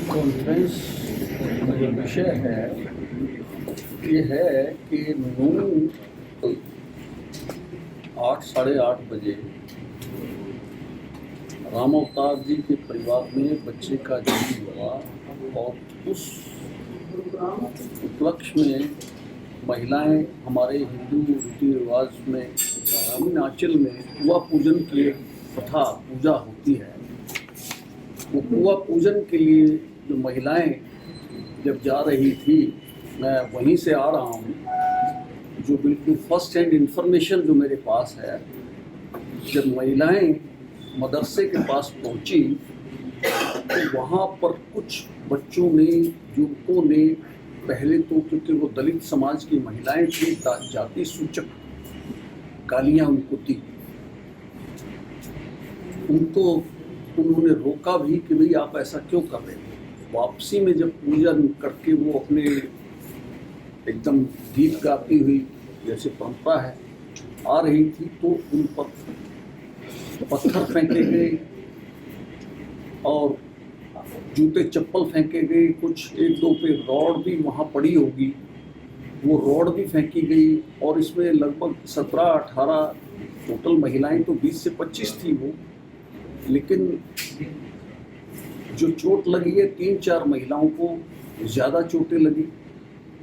Conference का जो विषय है ये है कि 8 साढ़े 8 बजे राम अवतार जी के परिवार में बच्चे का जन्म हुआ और उस उपलक्ष्य में महिलाएं हमारे हिंदू रीति रिवाज में ग्रामीण आंचल में कुआ पूजन की प्रथा पूजा होती है। वो कुआ पूजन के लिए जो महिलाएं जब जा रही थी, मैं वहीं से आ रहा हूँ, जो बिल्कुल फर्स्ट हैंड इंफॉर्मेशन जो मेरे पास है, जब महिलाएं मदरसे के पास पहुंची तो वहाँ पर कुछ बच्चों ने, युवकों ने, पहले तो क्योंकि वो दलित समाज की महिलाएं थी, जाति सूचक गालियाँ उनको दी। उन्होंने रोका भी कि भाई आप ऐसा क्यों कर रहे हो। वापसी में जब पूजन करके वो अपने एकदम गीत गाती हुई, जैसे परंपरा है, आ रही थी तो उन पर पत्थर फेंके गए और जूते चप्पल फेंके गए। कुछ एक दो पे रॉड भी वहाँ पड़ी होगी, वो रॉड भी फेंकी गई। और इसमें लगभग 17-18 टोटल महिलाएं तो 20 से 25 थी वो, लेकिन जो चोट लगी है 3-4 महिलाओं को ज़्यादा चोटें लगी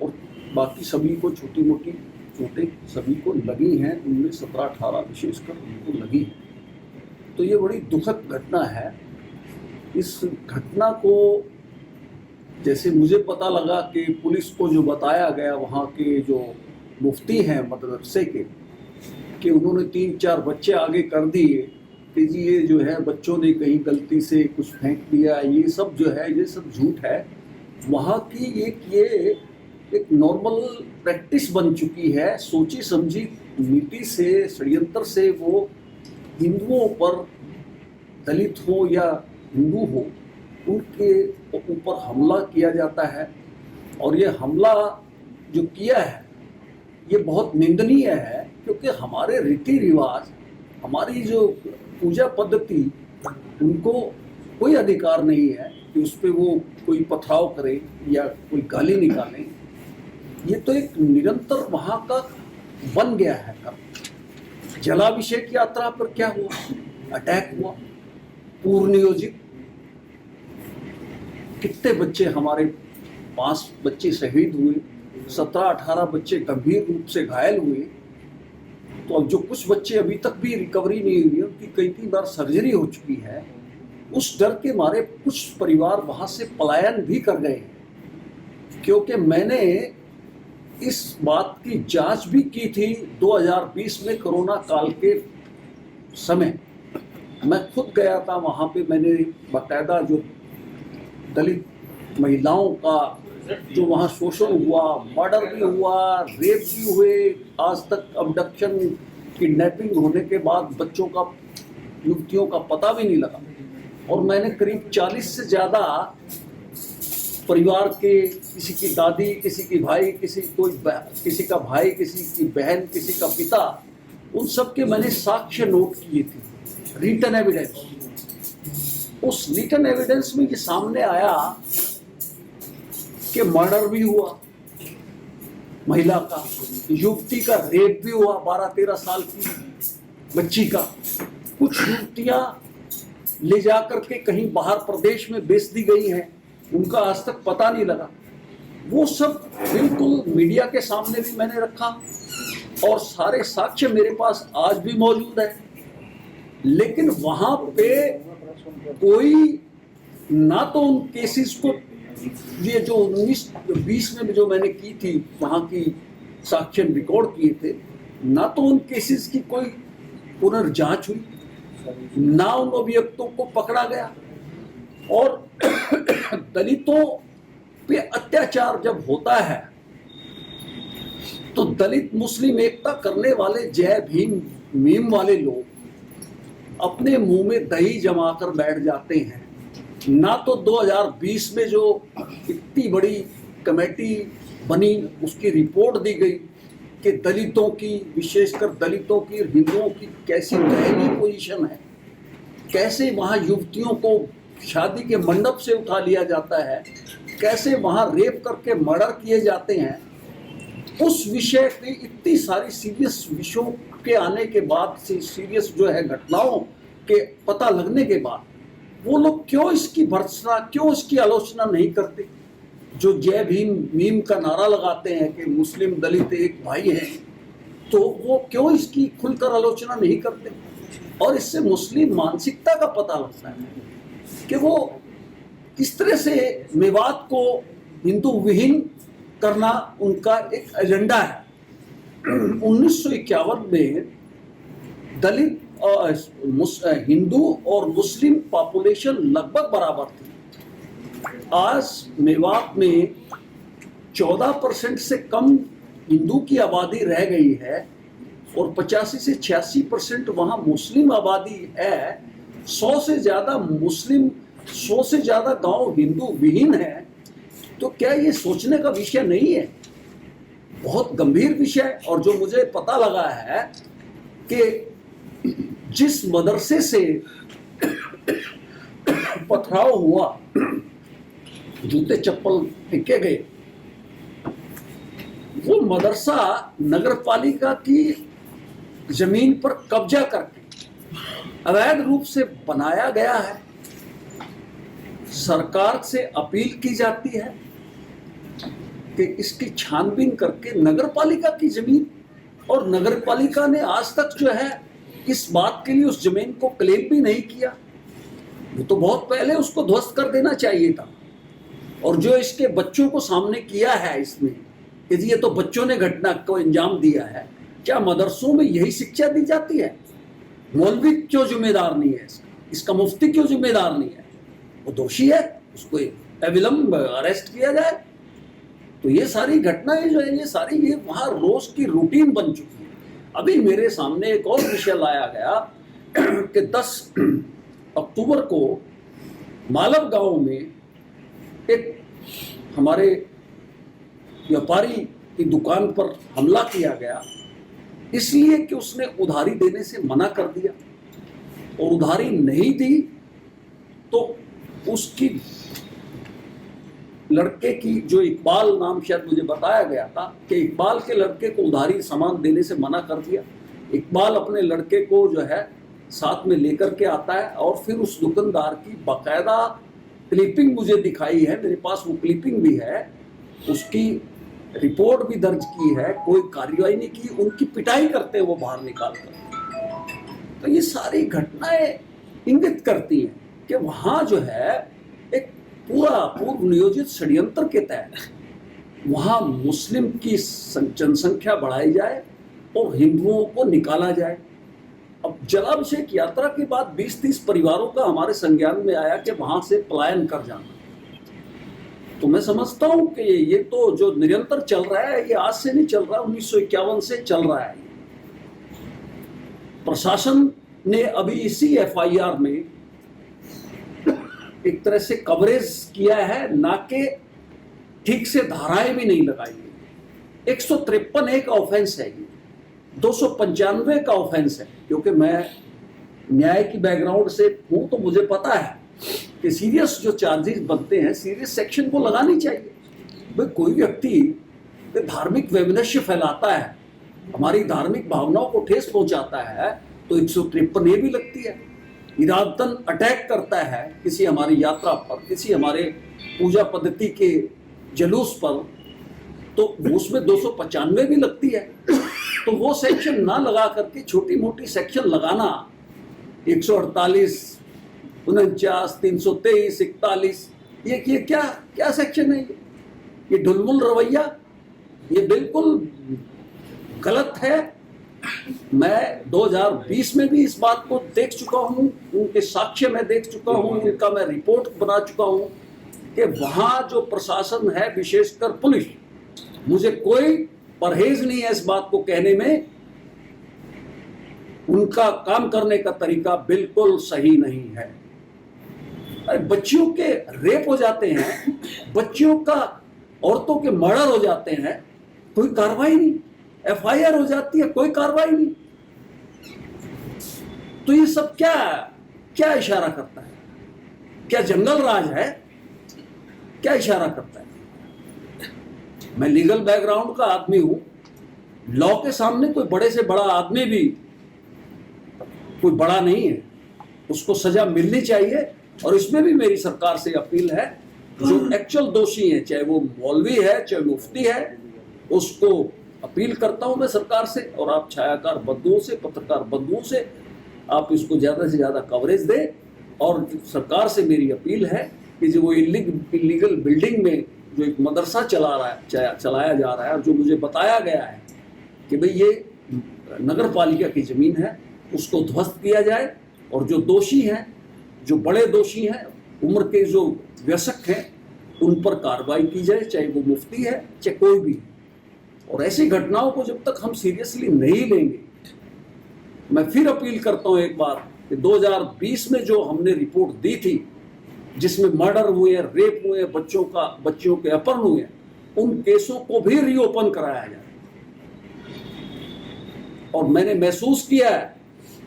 और बाकी सभी को छोटी मोटी चोटें सभी को लगी हैं। उनमें 17-18 विशेषकर उनको लगी है। तो ये बड़ी दुखद घटना है। इस घटना को जैसे मुझे पता लगा कि पुलिस को जो बताया गया वहाँ के जो मुफ्ती हैं मदरसे के, कि उन्होंने 3-4 बच्चे आगे कर दिए कि जी ये जो है बच्चों ने कहीं गलती से कुछ फेंक दिया, ये सब जो है ये सब झूठ है। वहाँ की ये एक नॉर्मल प्रैक्टिस बन चुकी है। सोची समझी नीति से, षड्यंत्र से वो हिंदुओं पर, दलित हो या हिंदू हो, उनके ऊपर हमला किया जाता है। और ये हमला जो किया है ये बहुत निंदनीय है, क्योंकि हमारे रीति रिवाज, हमारी जो पूजा पद्धति, उनको कोई अधिकार नहीं है कि उस पर वो कोई पथराव करे या कोई गाली निकाले। ये तो एक निरंतर वहाँ का बन गया है। जलाभिषेक यात्रा पर क्या हुआ, अटैक हुआ पूर्व नियोजित। कितने बच्चे, हमारे 5 बच्चे शहीद हुए, 17-18 बच्चे गंभीर रूप से घायल हुए। तो अब जो कुछ बच्चे अभी तक भी रिकवरी नहीं हुई, उनकी कई बार सर्जरी हो चुकी है। उस डर के मारे कुछ परिवार वहाँ से पलायन भी कर गए, क्योंकि मैंने इस बात की जांच भी की थी 2020 में कोरोना काल के समय। मैं खुद गया था वहाँ पे। मैंने बाकायदा जो दलित महिलाओं का जो वहाँ शोषण हुआ, मर्डर भी हुआ, रेप भी हुए, आज तक अबडक्शन, किडनैपिंग होने के बाद बच्चों का, युवतियों का पता भी नहीं लगा। और मैंने करीब 40 से ज़्यादा परिवार के, किसी की दादी, किसी की भाई, किसी का भाई, किसी की बहन, किसी का पिता, उन सब के मैंने साक्ष्य नोट किए थे, रिटन एविडेंस। उस रिटन एविडेंस में ये सामने आया कि मर्डर भी हुआ महिला का, युवती का रेप भी हुआ, 12-13 साल की बच्ची का। कुछ युवतियां ले जाकर के कहीं बाहर प्रदेश में बेच दी गई हैं, उनका आज तक पता नहीं लगा। वो सब बिल्कुल मीडिया के सामने भी मैंने रखा और सारे साक्ष्य मेरे पास आज भी मौजूद है। लेकिन वहां पे कोई ना तो उन केसेस को, ये जो 19-20 में जो मैंने की थी, वहाँ की साक्ष्य रिकॉर्ड किए थे, ना तो उन केसेस की कोई पुनर्जांच हुई, ना उन अभियुक्तों को पकड़ा गया। और दलितों पे अत्याचार जब होता है तो दलित मुस्लिम एकता करने वाले जय भीम मीम वाले लोग अपने मुंह में दही जमाकर बैठ जाते हैं। ना तो 2020 में जो इतनी बड़ी कमेटी बनी, उसकी रिपोर्ट दी गई कि दलितों की, विशेषकर दलितों की और हिंदुओं की कैसी दयनीय पोजीशन है, कैसे वहाँ युवतियों को शादी के मंडप से उठा लिया जाता है, कैसे वहाँ रेप करके मर्डर किए जाते हैं, उस विषय की इतनी सारी सीरियस विषयों के आने के बाद, सीरियस जो है घटनाओं के पता लगने के बाद, वो लोग क्यों इसकी भर्त्सना, क्यों इसकी आलोचना नहीं करते? जो जय भीम मीम का नारा लगाते हैं कि मुस्लिम दलित एक भाई हैं, तो वो क्यों इसकी खुलकर आलोचना नहीं करते? और इससे मुस्लिम मानसिकता का पता लगता है कि वो किस तरह से मेवात को हिंदू विहीन करना उनका एक एजेंडा है। 1951 में दलित हिंदू और मुस्लिम पॉपुलेशन लगभग बराबर थी। आज मेवात में 14% से कम हिंदू की आबादी रह गई है और 85 से 86% वहाँ मुस्लिम आबादी है। 100 से ज़्यादा मुस्लिम, 100 से ज़्यादा गांव हिंदू विहीन है। तो क्या ये सोचने का विषय नहीं है? बहुत गंभीर विषय। और जो मुझे पता लगा है कि जिस मदरसे से पथराव हुआ, जूते चप्पल फेंके गए, वो मदरसा नगरपालिका की जमीन पर कब्जा करके अवैध रूप से बनाया गया है। सरकार से अपील की जाती है कि इसकी छानबीन करके नगरपालिका की जमीन, और नगरपालिका ने आज तक जो है इस बात के लिए उस जमीन को क्लेम भी नहीं किया। वो तो बहुत पहले उसको ध्वस्त कर देना चाहिए था। और जो इसके बच्चों को सामने किया है इसमें कि ये तो बच्चों ने घटना को अंजाम दिया है, क्या मदरसों में यही शिक्षा दी जाती है? मौलवी क्यों जिम्मेदार नहीं है इसका? मुफ्ती क्यों जिम्मेदार नहीं है? वो दोषी है, उसको अविलंब अरेस्ट किया जाए। तो ये सारी घटनाएं जो है, ये वहाँ रोज की रूटीन बन चुकी है। अभी मेरे सामने एक और विषय लाया गया कि 10 अक्टूबर को मालव गांव में एक हमारे व्यापारी की दुकान पर हमला किया गया, इसलिए कि उसने उधारी देने से मना कर दिया, और उधारी नहीं दी तो उसकी लड़के की, जो इकबाल नाम शायद मुझे बताया गया था, कि इकबाल के लड़के को उधारी सामान देने से मना कर दिया। इकबाल अपने लड़के को जो है साथ में लेकर के आता है और फिर उस दुकानदार की बाकायदा क्लिपिंग मुझे दिखाई है, मेरे पास वो क्लिपिंग भी है, उसकी रिपोर्ट भी दर्ज की है, कोई कार्रवाई नहीं की, उनकी पिटाई करते हैं वो बाहर निकाल कर। तो ये सारी घटनाएं इंगित करती हैं कि वहाँ जो है एक पूरा पूर्व नियोजित षड्यंत्र के तहत वहाँ मुस्लिम की जनसंख्या बढ़ाई जाए और हिंदुओं को निकाला जाए। अब जलाभिषेक यात्रा के बाद 20-30 परिवारों का हमारे संज्ञान में आया कि वहां से पलायन कर जाना। तो मैं समझता हूं कि ये तो जो निरंतर चल रहा है, ये आज से नहीं चल रहा, 1951 से चल रहा है। प्रशासन ने अभी इसी FIR में एक तरह से कवरेज किया है, ना कि ठीक से धाराएं भी नहीं लगाई है। 153 का ऑफेंस है, ये 295 का ऑफेंस है। क्योंकि मैं न्याय की बैकग्राउंड से हूं तो मुझे पता है कि सीरियस जो चार्जेस बनते हैं, सीरियस सेक्शन को लगानी चाहिए। भाई कोई व्यक्ति धार्मिक वैमनस्य फैलाता है, हमारी धार्मिक भावनाओं को ठेस पहुंचाता है, तो 153 भी लगती है। इरादतन अटैक करता है किसी हमारी यात्रा पर, किसी हमारे पूजा पद्धति के जुलूस पर, तो उसमें 295 भी लगती है। तो वो सेक्शन ना लगा करके छोटी मोटी सेक्शन लगाना, 148, 49, 323, 41, ये क्या सेक्शन है? ये ढुलमुल रवैया, ये बिल्कुल गलत है। मैं 2020 में भी इस बात को देख चुका हूँ, उनके साक्ष्य में देख चुका हूँ, उनका मैं रिपोर्ट बना चुका हूँ कि वहाँ जो प्रशासन है, विशेषकर पुलिस, मुझे कोई परहेज नहीं है इस बात को कहने में, उनका काम करने का तरीका बिल्कुल सही नहीं है। अरे बच्चियों के रेप हो जाते हैं, बच्चियों का, औरतों के मर्डर हो जाते हैं, कोई कार्रवाई नहीं, FIR हो जाती है, कोई कार्रवाई नहीं। तो ये सब क्या इशारा करता है? क्या जंगल राज है? क्या इशारा करता है? मैं लीगल बैकग्राउंड का आदमी हूं, लॉ के सामने कोई बड़े से बड़ा आदमी भी कोई बड़ा नहीं है, उसको सजा मिलनी चाहिए। और इसमें भी मेरी सरकार से अपील है, जो एक्चुअल दोषी है, चाहे वो मौलवी है चाहे मुफ्ती है, उसको अपील करता हूं मैं सरकार से, और आप छायाकार बंधुओं से, पत्रकार बंधुओं से आप इसको ज़्यादा से ज़्यादा कवरेज दें। और सरकार से मेरी अपील है कि जो वो इलीगल बिल्डिंग में जो एक मदरसा चलाया जा रहा है, और जो मुझे बताया गया है कि भाई ये नगर पालिका की ज़मीन है, उसको ध्वस्त किया जाए, और जो दोषी हैं, जो बड़े दोषी हैं, उम्र के जो व्यसक हैं, उन पर कार्रवाई की जाए, चाहे वो मुफ्ती है चाहे कोई भी। और ऐसी घटनाओं को जब तक हम सीरियसली नहीं लेंगे, मैं फिर अपील करता हूं एक बार कि 2020 में जो हमने रिपोर्ट दी थी, जिसमें मर्डर हुए, रेप हुए, बच्चों के अपहरण हुए, उन केसों को भी रीओपन कराया जाए। और मैंने महसूस किया है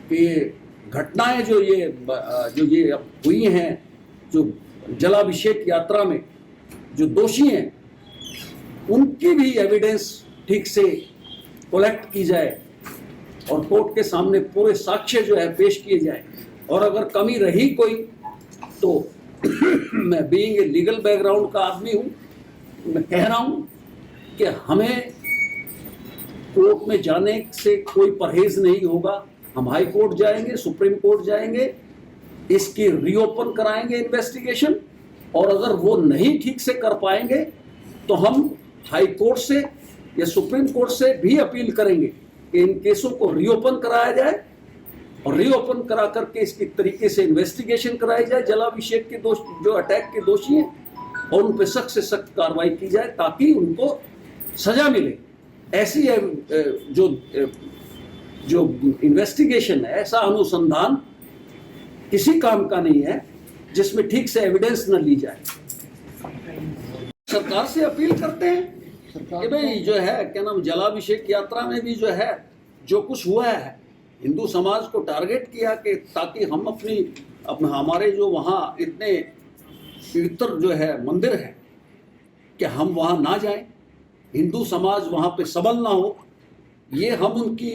कि घटनाएं जो ये अब हुई हैं, जो जलाभिषेक यात्रा में जो दोषी हैं, उनकी भी एविडेंस ठीक से कलेक्ट की जाए और कोर्ट के सामने पूरे साक्ष्य जो है पेश किए जाए। और अगर कमी रही कोई, तो मैं बीइंग ए लीगल बैकग्राउंड का आदमी हूँ, मैं कह रहा हूँ कि हमें कोर्ट में जाने से कोई परहेज नहीं होगा। हम हाई कोर्ट जाएंगे, सुप्रीम कोर्ट जाएंगे, इसकी रीओपन कराएंगे इन्वेस्टिगेशन। और अगर वो नहीं ठीक से कर पाएंगे तो हम हाई कोर्ट से या सुप्रीम कोर्ट से भी अपील करेंगे कि इन केसों को रीओपन कराया जाए, और रीओपन करा करके इसकी तरीके से इन्वेस्टिगेशन कराई जाए। जलाभिषेक के जो अटैक के दोषी हैं, और उन पर सख्त से सख्त कार्रवाई की जाए, ताकि उनको सजा मिले। ऐसी जो इन्वेस्टिगेशन है, ऐसा अनुसंधान किसी काम का नहीं है जिसमें ठीक से एविडेंस न ली जाए। सरकार से अपील करते हैं कि भाई जो है क्या नाम, जलाभिषेक यात्रा में भी जो है जो कुछ हुआ है, हिंदू समाज को टारगेट किया कि ताकि हम हमारे जो वहाँ इतने पवित्र जो है मंदिर है कि हम वहाँ ना जाएं, हिंदू समाज वहाँ पे सबल ना हो। ये हम उनकी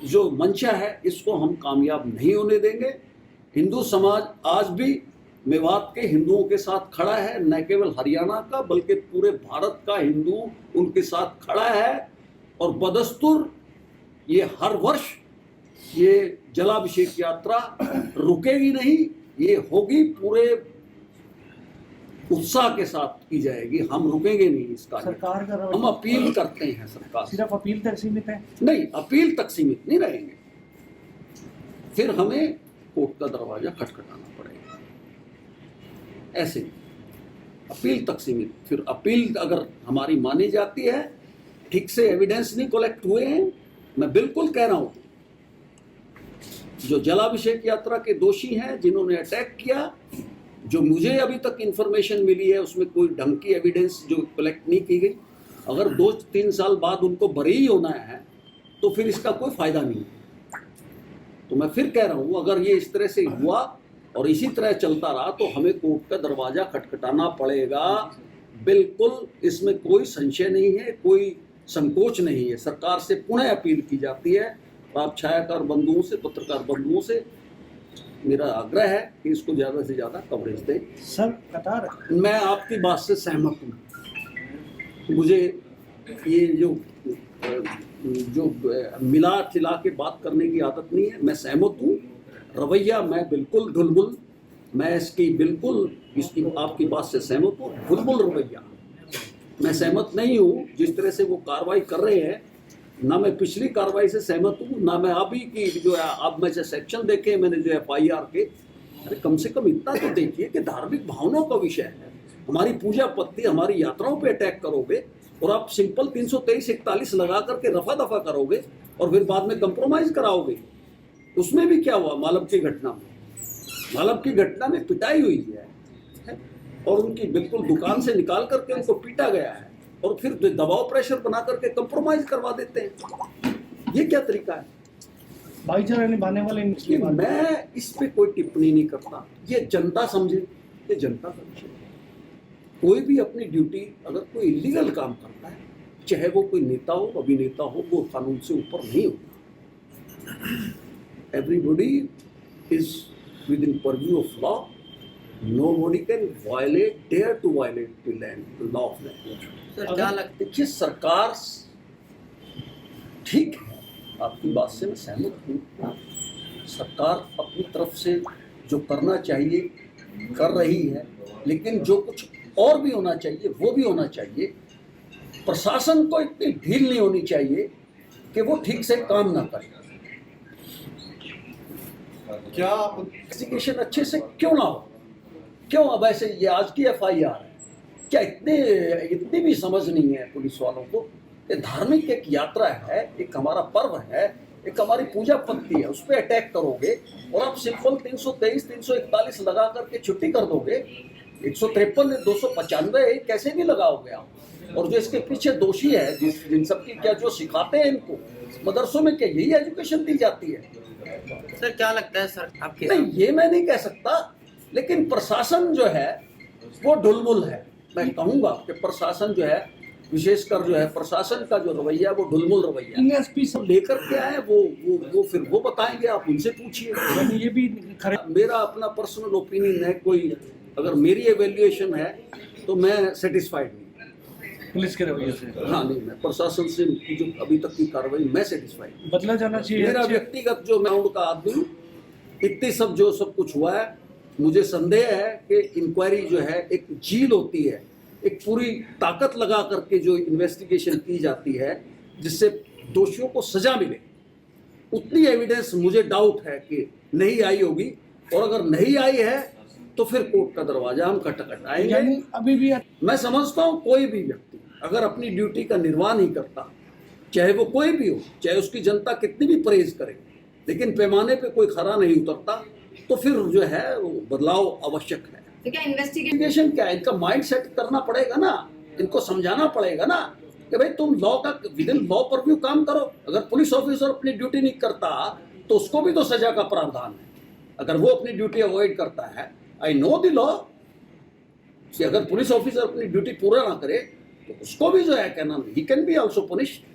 जो मंशा है, इसको हम कामयाब नहीं होने देंगे। हिंदू समाज आज भी मेवात के हिंदुओं के साथ खड़ा है, न केवल हरियाणा का बल्कि पूरे भारत का हिंदू उनके साथ खड़ा है। और बदस्तूर ये हर वर्ष ये जलाभिषेक यात्रा रुकेगी नहीं, ये होगी, पूरे उत्साह के साथ की जाएगी। हम रुकेंगे नहीं इसका। सरकार का हम अपील करते हैं सरकार, सिर्फ अपील तक सीमित है? नहीं, अपील तक सीमित नहीं रहेंगे, फिर हमें कोर्ट का दरवाजा खटखटाना पड़ेगा। ऐसे अपील तक सीमित। फिर अपील अगर हमारी मानी जाती है, ठीक से एविडेंस नहीं कलेक्ट हुए हैं, मैं बिल्कुल कह रहा हूं, जो जलाभिषेक यात्रा के दोषी हैं, जिन्होंने अटैक किया, जो मुझे अभी तक इंफॉर्मेशन मिली है, उसमें कोई ढंग की एविडेंस जो कलेक्ट नहीं की गई, अगर 2-3 साल बाद उनको बरी ही होना है तो फिर इसका कोई फायदा नहीं है। तो मैं फिर कह रहा हूँ, अगर ये इस तरह से हुआ और इसी तरह चलता रहा तो हमें कोर्ट का दरवाजा खटखटाना पड़ेगा। बिल्कुल इसमें कोई संशय नहीं है, कोई संकोच नहीं है। सरकार से पुनः अपील की जाती है, और आप छायाकार बंधुओं से, पत्रकार बंधुओं से मेरा आग्रह है कि इसको ज़्यादा से ज़्यादा कवरेज दें। सर, कतार मैं आपकी बात से सहमत हूँ। मुझे ये जो मिला चिला के बात करने की आदत नहीं है। मैं सहमत हूँ, रवैया मैं बिल्कुल ढुलमुल, मैं इसकी आपकी बात से सहमत हूँ। ढुलमुल रवैया मैं सहमत नहीं हूँ। जिस तरह से वो कार्रवाई कर रहे हैं, ना मैं पिछली कार्रवाई से सहमत हूँ, ना मैं अभी की जो है, अब मैं सेक्शन देखे मैंने जो FIR के, अरे कम से कम इतना तो देखिए कि धार्मिक भावनाओं का विषय है। हमारी पूजा पत्ती, हमारी यात्राओं पे अटैक करोगे और आप सिंपल 323-41 लगा करके रफा दफा करोगे और फिर बाद में कंप्रोमाइज कराओगे। उसमें भी क्या हुआ? मालब की घटना में पिटाई हुई है और उनकी बिल्कुल दुकान से निकाल करके उनको पीटा गया है, और फिर दबाव प्रेशर बना करके कंप्रोमाइज करवा देते हैं। ये क्या तरीका है? भाईचारा निभाने वाले मैं इस पे कोई टिप्पणी नहीं करता, ये जनता समझे। ये जनता का विषय है। कोई भी अपनी ड्यूटी, अगर कोई इलीगल काम करता है, चाहे वो कोई नेता हो, अभिनेता हो, वो कानून से ऊपर नहीं होता। Everybody is within purview of law. Nobody can violate, dare to violate the land, the law of land. Sir क्या लगता देखिए, सरकार ठीक है, आपकी बात से मैं सहमत हूँ। सरकार अपनी तरफ से जो करना चाहिए कर रही है, लेकिन जो कुछ और भी होना चाहिए वो भी होना चाहिए। प्रशासन को इतनी ढील नहीं होनी चाहिए कि वो ठीक से काम ना करे। क्या आप इन्वेस्टिगेशन अच्छे से क्यों ना हो? क्यों अब ऐसे ये आज की FIR है, क्या इतनी भी समझ नहीं है पुलिस वालों को? ये धार्मिक एक यात्रा है, एक हमारा पर्व है, एक हमारी पूजा पद्धति है, उस पर अटैक करोगे और आप सिंपल 323, 341 लगा करके छुट्टी कर दोगे। 153, 295 कैसे भी लगाओगे आप? और जो इसके पीछे दोषी है, जिन सब की क्या जो सिखाते हैं इनको मदरसों में, क्या यही एजुकेशन दी जाती है? सर क्या लगता है सर आपके नहीं, ये मैं नहीं कह सकता, लेकिन प्रशासन जो है वो ढुलमुल है। मैं कहूँगा कि प्रशासन जो है, विशेषकर जो है प्रशासन का जो रवैया है वो ढुलमुल रवैया है। एसपी सब लेकर के आए वो फिर वो बताएंगे, आप उनसे पूछिए। यानी ये भी खरे मेरा अपना पर्सनल ओपिनियन है, कोई अगर मेरी एवेल्युएशन है तो मैं सेटिस्फाइड नहीं। पुलिस के रवैये से हाँ, नहीं, मैं प्रशासन से की जो अभी तक की कार्रवाई, मैं सेटिस्फाइड। बदला जाना चाहिए। मेरा व्यक्तिगत जो मैं उनका आदमी हूँ, इतनी सब जो सब कुछ हुआ है, मुझे संदेह है कि इंक्वायरी जो है एक झील होती है, एक पूरी ताकत लगा करके जो इन्वेस्टिगेशन की जाती है जिससे दोषियों को सजा मिले, उतनी एविडेंस मुझे डाउट है कि नहीं आई होगी। और अगर नहीं आई है तो फिर कोर्ट का दरवाजा हम खटखटाएंगे। यानी अभी भी मैं समझता हूँ कोई भी व्यक्ति अगर अपनी ड्यूटी का निर्वाह नहीं करता, चाहे वो कोई भी हो, चाहे उसकी जनता कितनी भी परहेज करे, लेकिन पैमाने पे कोई खरा नहीं उतरता, तो फिर जो है वो बदलाव आवश्यक है। तो क्या इन्वेस्टिगेशन इन्वेस्टिगेशन क्या है, इनका माइंड सेट करना पड़ेगा ना, इनको समझाना पड़ेगा ना कि भाई तुम लॉ का विद इन लॉ पर भी काम करो। अगर पुलिस ऑफिसर अपनी ड्यूटी नहीं करता तो उसको भी तो सजा का प्रावधान है। अगर वो अपनी ड्यूटी अवॉइड करता है, आई नो द लॉ, कि अगर पुलिस ऑफिसर अपनी ड्यूटी पूरा ना करे तो उसको भी जो है क्या नाम, ही कैन बी ऑल्सो पुनिश्ड।